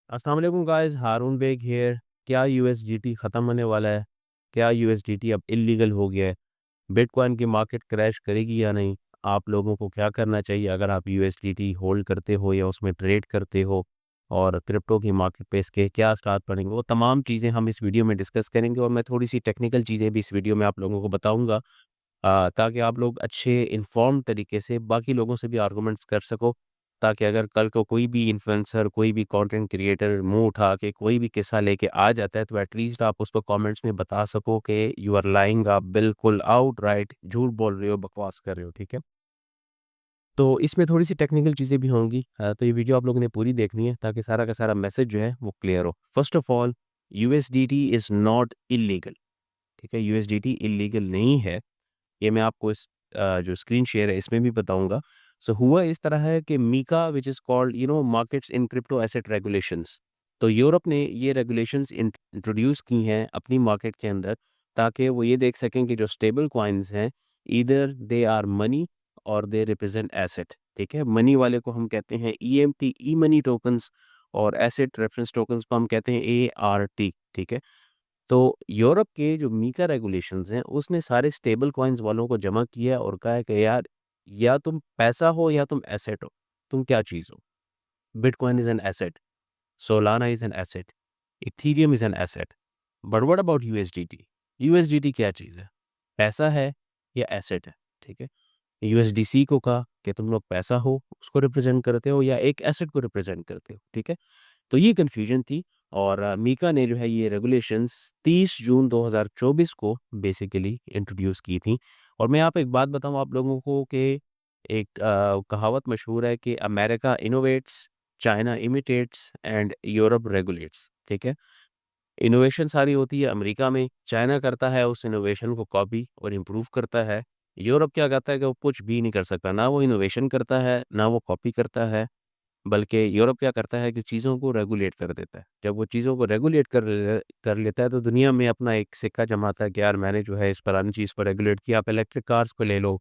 अस्सलाम वालेकुम guys, Haroon bag here. क्या यूएसडीटी ख़त्म होने वाला है? क्या यूएसडीटी अब इलीगल हो गया है? बिटकॉइन की मार्केट क्रैश करेगी या नहीं? आप लोगों को क्या करना चाहिए अगर आप यूएसडीटी होल्ड करते हो या उसमें ट्रेड करते हो? और क्रिप्टो की मार्केट पे इसके क्या असरात पड़ेंगे, वो तमाम चीज़ें हम इस वीडियो में डिस्कस करेंगे और मैं थोड़ी सी टेक्निकल चीज़ें भी इस वीडियो में आप लोगों को बताऊंगा, ताकि आप लोग अच्छे इन्फॉर्म तरीके से बाकी लोगों से भी आर्गूमेंट्स कर सको, ताकि अगर कल को कोई भी इन्फ्लुएंसर, कोई भी कंटेंट क्रिएटर मुंह उठा के कोई भी किस्सा लेके आ जाता है तो एटलीस्ट आप उसको कमेंट्स में बता सको कि यू आर लाइंग, आप बिल्कुल आउटराइट झूठ बोल रहे हो, बकवास कर रहे हो। ठीक है, तो इसमें थोड़ी सी टेक्निकल चीज़ें भी होंगी, तो ये वीडियो आप लोगों ने पूरी देखनी है ताकि सारा का सारा मैसेज जो है वो क्लियर हो। First of all, USDT is not illegal. ठीक है, यूएसडीटी इलीगल नहीं है। ये मैं आपको इस जो स्क्रीन शेयर है इसमें भी बताऊंगा। सो हुआ इस तरह है कि MiCA which is called markets in crypto asset regulations, तो यूरोप ने ये रेगुलेशंस इंट्रोड्यूस की हैं अपनी मार्केट के अंदर, ताकि वो ये देख सकें कि जो स्टेबल कॉइन्स हैं, ईदर दे आर मनी और दे रिप्रेजेंट एसेट। ठीक है, मनी वाले को हम कहते हैं ईएमटी, ई मनी टोकन्स, और एसेट रेफरेंस टोकन्स को हम कहते हैं एआरटी। ठीक है, तो यूरोप के जो मीका रेगुलेशंस हैं उसने सारे स्टेबल कॉइन्स वालों को जमा किया और कहा है कि यार, या तुम पैसा हो या तुम एसेट हो, तुम क्या चीज़ हो? Bitcoin is an asset, Solana is an asset, Ethereum is an asset, but what about USDT? USDT क्या चीज़ है? पैसा है या एसेट है? ठीक है, यूएसडीसी को कहा कि तुम लोग पैसा हो, उसको रिप्रेजेंट करते हो, या एक एसेट को रिप्रेजेंट करते हो। ठीक है, तो ये कन्फ्यूजन थी, और मीका ने जो है ये रेगुलेशंस 30 जून 2024 को बेसिकली इंट्रोड्यूस की थी। और मैं यहाँ पे एक बात बताऊँ आप लोगों को कि एक कहावत मशहूर है कि America innovates, China imitates and Europe regulates. ठीक है, इनोवेशन सारी होती है अमेरिका में, चाइना करता है उस इनोवेशन को कॉपी और इम्प्रूव करता है। यूरोप क्या करता है कि वो कुछ भी नहीं कर सकता, ना वो इनोवेशन करता है ना वो कॉपी करता है, बल्कि यूरोप क्या करता है कि चीज़ों को रेगुलेट कर देता है। जब वो चीज़ों को रेगुलेट कर लेता है तो दुनिया में अपना एक सिक्का जमाता है कि यार, मैंने जो है इस फलानी चीज़ को रेगुलेट किया। आप इलेक्ट्रिक कार्स को ले लो,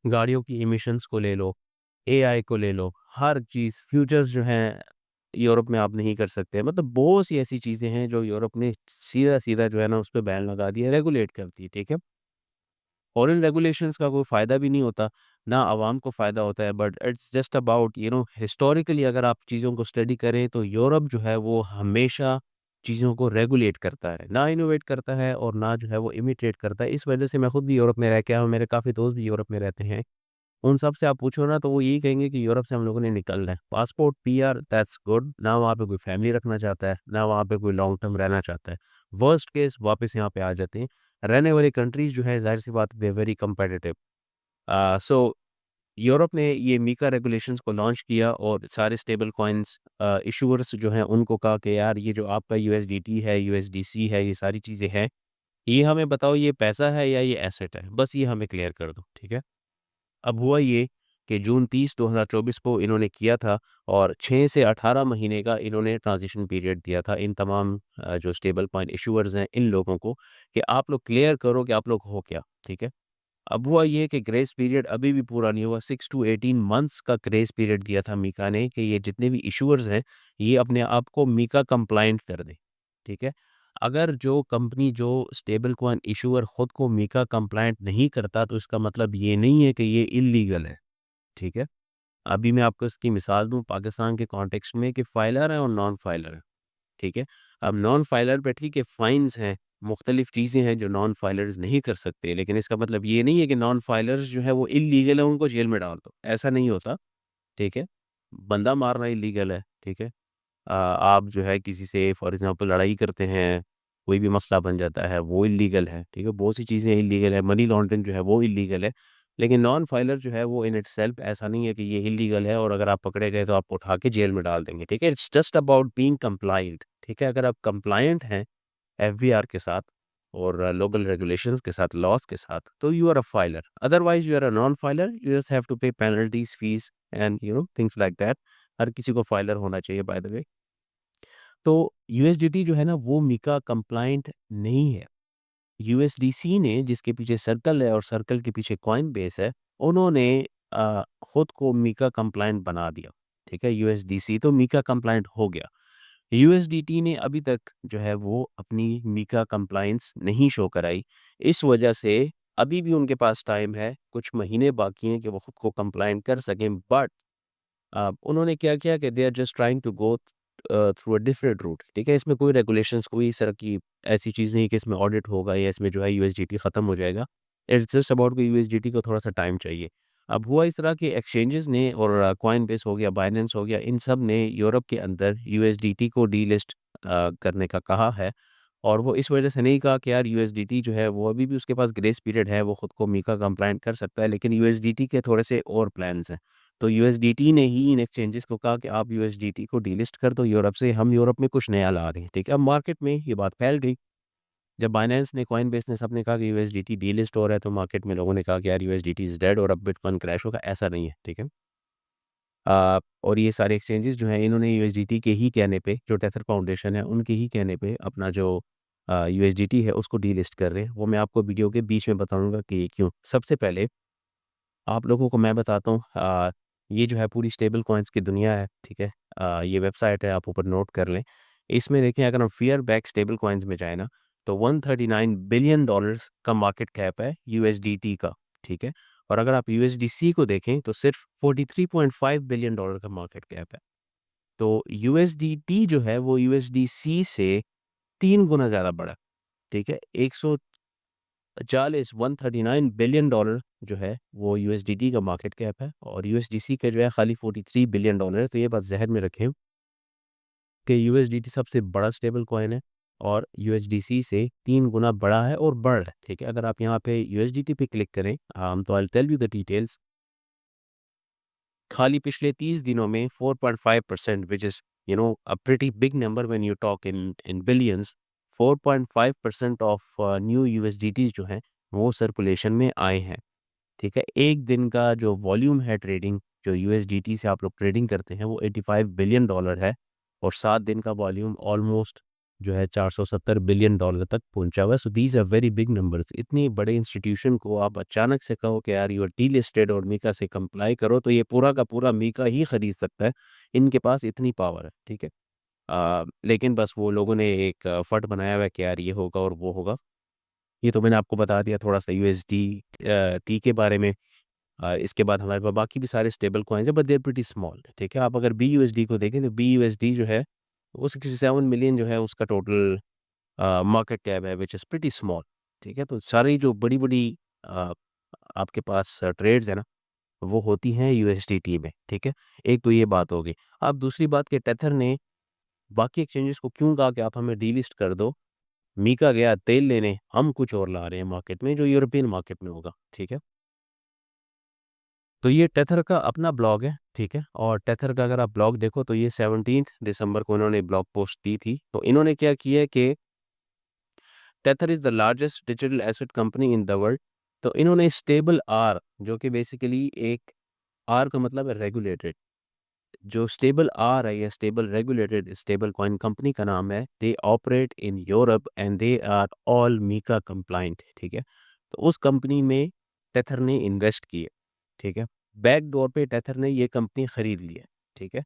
गाड़ियों की इमिशंस को ले लो, एआई को ले लो, हर चीज़, फ्यूचर्स जो हैं यूरोप में आप नहीं कर सकते। मतलब बहुत सी ऐसी चीज़ें हैं जो यूरोप ने सीधा-सीधा जो है ना उस पे बैन लगा दिया, रेगुलेट कर दी। ठीक है? और इन रेगुलेशंस का कोई फ़ायदा भी नहीं होता, ना आवाम को फ़ायदा होता है, but it's just about historically अगर आप चीज़ों को स्टडी करें तो यूरोप जो है वो हमेशा चीज़ों को रेगुलेट करता है, ना इनोवेट करता है और ना जो है वो इमिटेट करता है। इस वजह से मैं खुद भी यूरोप में रह के आया हूँ, मेरे काफ़ी दोस्त भी यूरोप में रहते हैं। उन सब से आप पूछो ना तो वो यही कहेंगे कि यूरोप से हम लोगों ने निकलना है। पासपोर्ट, पीआर, दैट्स गुड, ना वहाँ पे कोई फैमिली रखना चाहता है, ना वहाँ पे कोई लॉन्ग टर्म रहना चाहता है। वर्स्ट केस वापस यहाँ पे आ जाते हैं। रहने वाली कंट्रीज़ जो है ज़ाहिर-सी बात है they are very competitive. So Europe ने ये मीका रेगुलेशंस को लॉन्च किया और सारे स्टेबल कॉइन्स इश्यूअर्स जो हैं उनको कहा कि यार, ये जो आपका यूएसडीटी है, यूएसडीसी है, ये सारी चीज़ें हैं, ये हमें बताओ, ये पैसा है या ये एसेट है? बस ये हमें क्लियर कर दो। ठीक है? अब हुआ ये कि जून 30, 2024 को इन्होंने किया था, और 6 से 18 महीने का इन्होंने ट्रांज़िशन पीरियड दिया था इन तमाम जो स्टेबल कॉइन इश्यूअर्स हैं, इन लोगों को, कि आप लोग क्लियर करो कि आप लोग हो क्या। ठीक है? अब हुआ ये कि ग्रेस पीरियड अभी भी पूरा नहीं हुआ, 6 टू 18 मंथ्स का ग्रेस पीरियड दिया था मीका ने कि ये जितने भी इश्यूअर्स हैं, ये अपने आप को मीका कंप्लायंट कर दें। ठीक है? अगर जो कंपनी, जो स्टेबल कॉइन इश्यूअर खुद को मीका कंप्लायंट नहीं करता तो इसका मतलब ये नहीं है कि ये इल्लीगल है। ठीक है? अभी मैं आपको इसकी मिसाल दूँ पाकिस्तान के कॉन्टेक्स्ट में कि फाइलर है और नॉन फाइलर है। ठीक है? अब नॉन फाइलर पे ठीक है, फाइन्स हैं, मुख्तलिफ चीज़ें हैं जो नॉन फाइलर्स नहीं कर सकते, लेकिन इसका मतलब ये नहीं है कि नॉन फाइलर्स जो है वो इल्लीगल है, उनको जेल में डाल दो, ऐसा नहीं होता। ठीक है? बंदा मारना इल्लीगल है। ठीक है? आप जो है किसी से फॉर एग्ज़ाम्पल लड़ाई करते हैं, कोई भी मसला बन जाता है, वो इल्लीगल है। ठीक है? बहुत सी चीज़ें इल्लीगल है, मनी लॉन्ड्रिंग जो है वो इल्लीगल है। लेकिन नॉन फाइलर जो है वो इन इटसेल्फ ऐसा नहीं है कि ये इल्लीगल है और अगर आप पकड़े गए तो आपको उठा के जेल में डाल देंगे। ठीक है? It's just about being compliant. ठीक है? अगर आप कंप्लायंट हैं एफबीआर के साथ और लोकल रेगुलेशंस के साथ, लॉज़ के साथ, तो you are a filer. Otherwise you are a non filer, you just have to pay penalties, fees and things like that. हर किसी को फाइलर होना चाहिए, बाय द वे। तो यूएसडीटी जो है ना वो मीका कंप्लायंट नहीं है। यूएसडीसी ने, जिसके पीछे सर्कल है और सर्कल के पीछे कॉइन बेस है, उन्होंने खुद को मीका कंप्लायंट बना दिया। ठीक है? यूएसडीसी तो मीका कंप्लायंट हो गया। यूएसडीटी ने अभी तक जो है वो अपनी मीका कंप्लायंस नहीं शो कराई। इस वजह से अभी भी उनके पास टाइम है, कुछ महीने बाकी हैं कि वो खुद को कंप्लायंट कर सकें। बट उन्होंने क्या किया कि they are just trying to go through a different route. ठीक है, इसमें कोई रेगुलेशंस, कोई इस तरह की ऐसी चीज़ नहीं कि इसमें ऑडिट होगा या इसमें जो है यूएसडीटी ख़त्म हो जाएगा। इट्स जस्ट अबाउट कि यूएसडीटी को थोड़ा सा टाइम चाहिए। अब हुआ इस तरह के एक्सचेंजेस ने और कॉइनबेस हो गया, बाइनेंस हो गया, इन सब ने यूरोप के अंदर यूएसडीटी को डीलिस्ट करने का कहा है। और वो इस वजह से नहीं कहा कि यार यूएसडीटी जो है वो अभी भी उसके पास ग्रेस पीरियड है, वो खुद को मीका कंप्लायंट कर सकता है, लेकिन यूएसडीटी के थोड़े से और प्लान्स हैं। तो यूएसडीटी ने ही इन एक्सचेंजेस को कहा कि आप यूएसडीटी को डीलिस्ट कर दो यूरोप से, हम यूरोप में कुछ नया ला रहे हैं। ठीक है, अब मार्केट में ये बात फैल गई। जब बाइनेंस ने, कॉइनबेस ने, सबने कहा कि यूएसडीटी डीलिस्ट हो रहा है, तो मार्केट में लोगों ने कहा कि यार यूएसडीटी इज़ डेड और अब बिटकॉइन क्रैश होगा। ऐसा नहीं है। ठीक है, और ये सारे एक्सचेंजेस जो हैं इन्होंने यूएसडीटी के ही कहने पे, जो टेथर फाउंडेशन है उनके ही कहने पे अपना जो यूएसडीटी है उसको डीलिस्ट कर रहे हैं। वो मैं आपको वीडियो के बीच में बताऊंगा कि ये क्यों। सबसे पहले आप लोगों को मैं बताता हूँ, ये जो है पूरी स्टेबल कॉइन्स की दुनिया है। ठीक है, ये वेबसाइट है, आप ऊपर नोट कर लें। इसमें देखें, अगर हम फियर बैक स्टेबल कॉइन्स में जाए ना, तो 139 बिलियन डॉलर्स का मार्केट कैप है यूएसडीटी का। ठीक है, और अगर आप यूएसडीसी को देखें तो सिर्फ 43.5 बिलियन डॉलर का मार्केट कैप है। तो यूएसडीटी जो है वो यूएसडीसी से 3 गुना ज़्यादा बड़ा है। ठीक है, 139 बिलियन डॉलर जो है वो यूएसडीटी का मार्केट कैप है, और यूएसडीसी का जो है खाली 43 बिलियन डॉलर है। तो ये बात जहन में रखें कि यूएसडीटी सबसे बड़ा स्टेबल कॉइन है और यूएसडीसी से 3 गुना बड़ा है और बढ़ रहा है। ठीक है, अगर आप यहाँ पे यूएसडीटी पे क्लिक करें, तो I tell you the details. खाली पिछले 30 दिनों में 4.5%, which is a pretty big number when you talk in billions. 4.5% of new USDT जो हैं वो सर्कुलेशन में आए हैं। ठीक है, एक दिन का जो वॉल्यूम है ट्रेडिंग, जो यूएसडीटी से आप लोग ट्रेडिंग करते हैं, वो 85 बिलियन डॉलर है, और 7 दिन का वॉल्यूम ऑलमोस्ट जो है 470 बिलियन डॉलर तक पहुंचा हुआ है। So these are very big numbers. इतनी बड़े इंस्टीट्यूशन को आप अचानक से कहो कि यार यू आर डी लिस्टेड और मीका से कंप्लाई करो, तो ये पूरा का पूरा मीका ही खरीद सकता है। इनके पास इतनी पावर है। ठीक है, लेकिन बस वो लोगों ने एक फट बनाया हुआ है कि यार ये होगा और वो होगा। ये तो मैंने आपको बता दिया थोड़ा सा यूएसडी टी के बारे में। इसके बाद हमारे पास बाकी भी सारे स्टेबल कॉइन्स हैं, but they are pretty small. ठीक है, आप अगर बीयूएसडी को देखें तो बीयूएसडी जो है वो 67 मिलियन जो है उसका टोटल मार्केट कैप है, विच इज़ प्रीटी स्मॉल। ठीक है, तो सारी जो बड़ी बड़ी आपके पास ट्रेड्स है ना, वो होती हैं यूएसडीटी में। ठीक है, एक तो ये बात होगी। अब दूसरी बात कि टेथर ने बाकी एक्सचेंजेस को क्यों कहा कि आप हमें डीलिस्ट कर दो। मीका गया तेल लेने, हम कुछ और ला रहे हैं मार्केट में जो यूरोपियन मार्केट में होगा। ठीक है, तो ये टेथर का अपना ब्लॉग है। ठीक है, और टेथर का अगर आप ब्लॉग देखो तो ये 17 दिसंबर को इन्होंने ब्लॉग पोस्ट दी थी। तो इन्होंने क्या किया है कि tether is the largest digital asset company in the world. तो इन्होंने स्टेबल आर, जो कि बेसिकली एक, आर का मतलब है रेगुलेटेड, जो स्टेबल आर है या stable regulated stablecoin company का नाम है। They operate in Europe and they are all MiCA compliant. ठीक है, तो उस कंपनी में टेथर ने इन्वेस्ट किए। ठीक है, बैक डोर पे टेथर ने ये कंपनी खरीद ली है। ठीक है,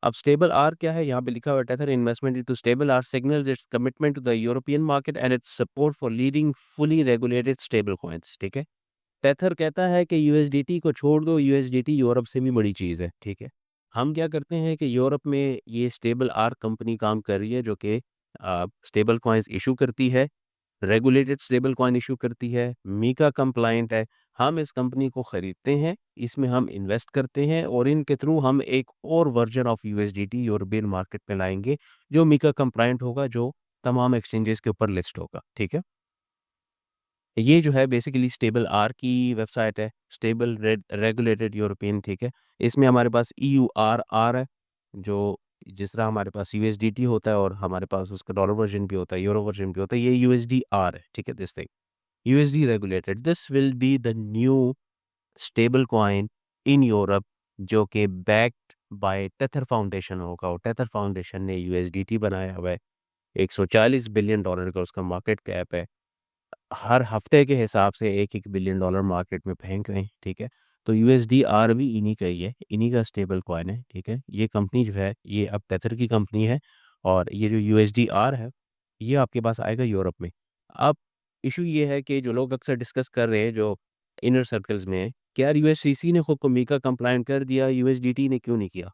अब स्टेबल आर क्या है, यहाँ पे लिखा हुआ है Tether investment into StablR signals its commitment to the European market and its support for leading fully regulated stablecoins. ठीक है, टेथर कहता है कि यूएसडीटी को छोड़ दो, यूएसडीटी यूरोप से भी बड़ी चीज़ है। ठीक है, हम क्या करते हैं कि यूरोप में ये स्टेबल आर कंपनी काम कर रही है, जो कि स्टेबल कॉइन्स इशू करती है, रेगुलेटेड स्टेबल कॉइन इशू करती है, मीका कंप्लाइंट है। हम इस कंपनी को खरीदते हैं, इसमें हम इन्वेस्ट करते हैं, और इनके थ्रू हम एक और version of USDT European market में लाएंगे, जो मीका कंप्लाइंट होगा, जो तमाम एक्सचेंजेस के ऊपर लिस्ट होगा। ठीक है, ये जो है बेसिकली स्टेबल आर की वेबसाइट है, स्टेबल रेगुलेटेड यूरोपियन। ठीक है, इसमें हमारे पास EURR है, जो जिस तरह हमारे पास USDT होता है और हमारे पास उसका डॉलर वर्जन भी होता है, यूरो वर्जन भी होता है, ये USDR है। ठीक है, this thing USD regulated, this will be the new stable coin in Europe, जो कि बैक्ड बाय टेथर फाउंडेशन होगा, और टेथर फाउंडेशन ने USDT बनाया हुआ है। 140 बिलियन डॉलर का उसका मार्केट कैप है। हर हफ्ते के हिसाब से 1-1 बिलियन डॉलर मार्केट में फेंक रहे हैं। ठीक है, तो यूएसडीआर भी इन्हीं का ही है, इन्हीं का स्टेबल कॉइन है। ठीक है, ये कंपनी जो है ये अब टेथर की कंपनी है, और ये जो USDR है ये आपके पास आएगा यूरोप में। अब इशू ये है कि जो लोग अक्सर डिस्कस कर रहे हैं जो इनर सर्कल्स में है कि यार यूएससीसी ने खुद को मीका कंप्लायंट कर दिया, यूएसडीटी ने क्यों नहीं किया?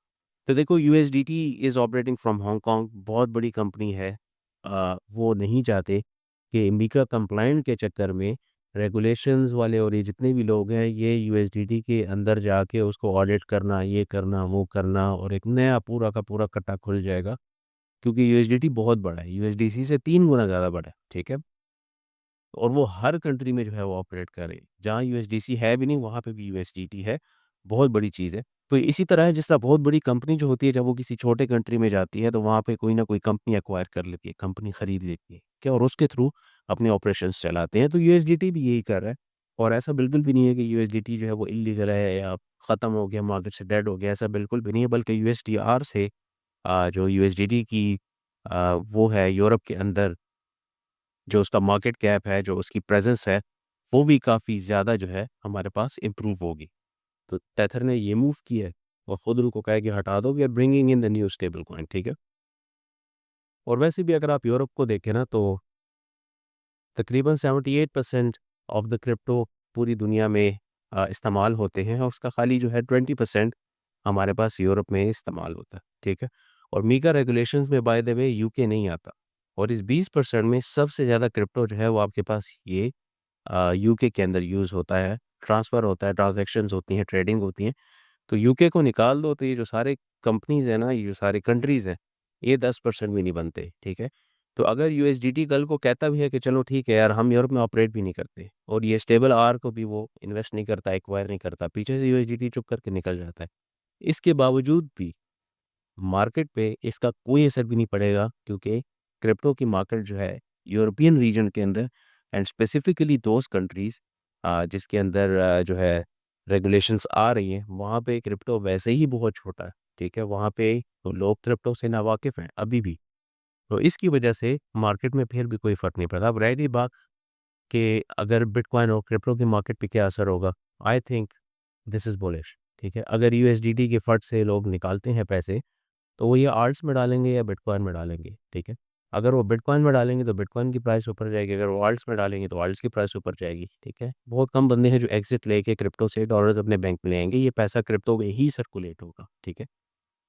तो देखो USDT is operating from Hong Kong, बहुत बड़ी कंपनी है। वो नहीं चाहते कि मीका कंप्लायंट के चक्कर में रेगुलेशंस वाले और ये जितने भी लोग हैं ये यूएसडीटी के अंदर जाके उसको ऑडिट करना, ये करना, वो करना और एक नया पूरा का पूरा कट्टा खुल जाएगा। क्योंकि यूएसडीटी बहुत बड़ा है, यूएसडीसी से 3 गुना ज़्यादा बड़ा है, ठीक है? और वो हर कंट्री में जो है वो ऑपरेट कर रही है। जहाँ यूएसडीसी है भी नहीं, वहाँ पे भी यूएसडीटी है, बहुत बड़ी चीज़ है। तो इसी तरह है जिस तरह बहुत बड़ी कंपनी जो होती है जब वो किसी छोटे कंट्री में जाती है तो वहाँ पे कोई ना कोई कंपनी एक्वायर कर लेती है, कंपनी खरीद लेती है, क्या और उसके थ्रू अपने ऑपरेशंस चलाते हैं। तो यूएसडीटी भी यही कर रहा है और ऐसा बिल्कुल भी नहीं है कि यूएसडीटी जो है वो इल्लीगल है या ख़त्म हो गया, मार्केट से डेड हो गया, ऐसा बिल्कुल भी नहीं है। बल्कि यूएसडीआर से जो यूएसडीटी की वो है यूरोप के अंदर जो उसका मार्केट कैप है, जो उसकी प्रेज़ेंस है, वो भी काफ़ी ज़्यादा जो है हमारे पास इम्प्रूव होगी। तो टेथर ने ये मूव किया है और खुद उनको कहा है कि हटा दो, we are bringing in the new stablecoin, ठीक है? और वैसे भी अगर आप यूरोप को देखें ना तो तकरीबन 78% ऑफ द क्रिप्टो पूरी दुनिया में इस्तेमाल होते हैं और उसका खाली जो है 20% हमारे पास यूरोप में इस्तेमाल होता है, ठीक है? और मीका रेगुलेशंस में बाय द वे यूके नहीं आता और इस 20% में सबसे ज़्यादा क्रिप्टो जो है वो आपके पास ये यूके के अंदर यूज़ होता है, ट्रांसफ़र होता है, ट्रांज़ैक्शंस होती हैं, ट्रेडिंग होती हैं। तो यूके को निकाल दो तो ये जो सारे कंपनीज़ हैं ना, ये जो सारी कंट्रीज़ हैं, ये 10% भी नहीं बनते, ठीक है? तो अगर यूएसडीटी कल को कहता भी है कि चलो ठीक है यार, हम यूरोप में ऑपरेट भी नहीं करते और ये स्टेबल आर को भी वो इन्वेस्ट नहीं करता, एक्वायर नहीं करता, पीछे से यूएसडीटी चुप करके निकल जाता है। इसके बावजूद भी मार्केट पे इसका कोई असर भी नहीं पड़ेगा क्योंकि क्रिप्टो की मार्केट जो है यूरोपियन रीजन के अंदर एंड स्पेसिफिकली दोज कंट्रीज़ जिसके अंदर जो है रेगुलेशंस आ रही हैं, वहाँ पे क्रिप्टो वैसे ही बहुत छोटा है, ठीक है? वहाँ पे तो लोग क्रिप्टो से नावाकिफ़ हैं अभी भी। तो इसकी वजह से मार्केट में फिर भी कोई फ़र्क नहीं पड़ता। अब रह गई बात कि अगर बिटकॉइन और क्रिप्टो की मार्केट पे क्या असर होगा? I think this is bullish, ठीक है? अगर यूएसडीटी के फंड से लोग निकालते हैं पैसे तो वो ये आल्ट्स में डालेंगे या बिटकॉइन में डालेंगे, ठीक है? अगर वो बिटकॉइन में डालेंगे तो बिटकॉइन की प्राइस ऊपर जाएगी, अगर वो आल्ट्स में डालेंगे तो आल्ट्स की प्राइस ऊपर जाएगी, ठीक है? बहुत कम बंदे हैं जो एग्ज़िट लेके क्रिप्टो से डॉलर्स अपने बैंक में ले आएँगे, ये पैसा क्रिप्टो में ही सर्कुलेट होगा, ठीक है?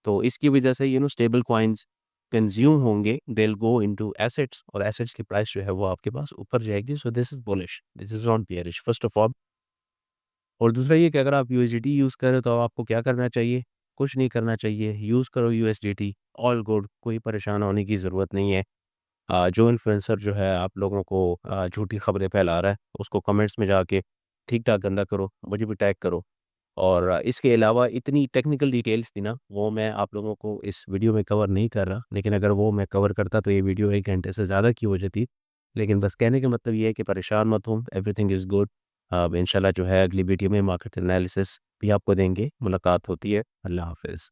तो इसकी वजह से स्टेबल कॉइन्स कंज़्यूम होंगे, they will go into assets और एसेट्स की प्राइस जो है वो आपके पास ऊपर जाएगी, so this is bullish, this is not bearish first of all. और दूसरा ये कि अगर आप यूएसडीटी यूज़ कर रहे हो तो आपको क्या करना चाहिए? कुछ नहीं करना चाहिए, यूज़ करो यूएसडीटी, ऑल गुड, कोई परेशान होने की ज़रूरत नहीं है। जो इन्फ्लुएंसर जो है आप लोगों को झूठी खबरें फैला रहा है, उसको कमेंट्स में जाके ठीक-ठाक गंदा करो, मुझे भी टैग करो। और इसके अलावा इतनी टेक्निकल डिटेल्स थी ना, वो मैं आप लोगों को इस वीडियो में कवर नहीं कर रहा, लेकिन अगर वो मैं कवर करता तो ये वीडियो 1 घंटे से ज़्यादा की हो जाती। लेकिन बस कहने का मतलब ये है कि परेशान मत हो, एवरीथिंग इज़ गुड। इंशाल्लाह जो है अगली वीडियो में मार्केट एनालिसिस भी आपको देंगे, मुलाकात होती है। अल्लाह हाफ़िज़।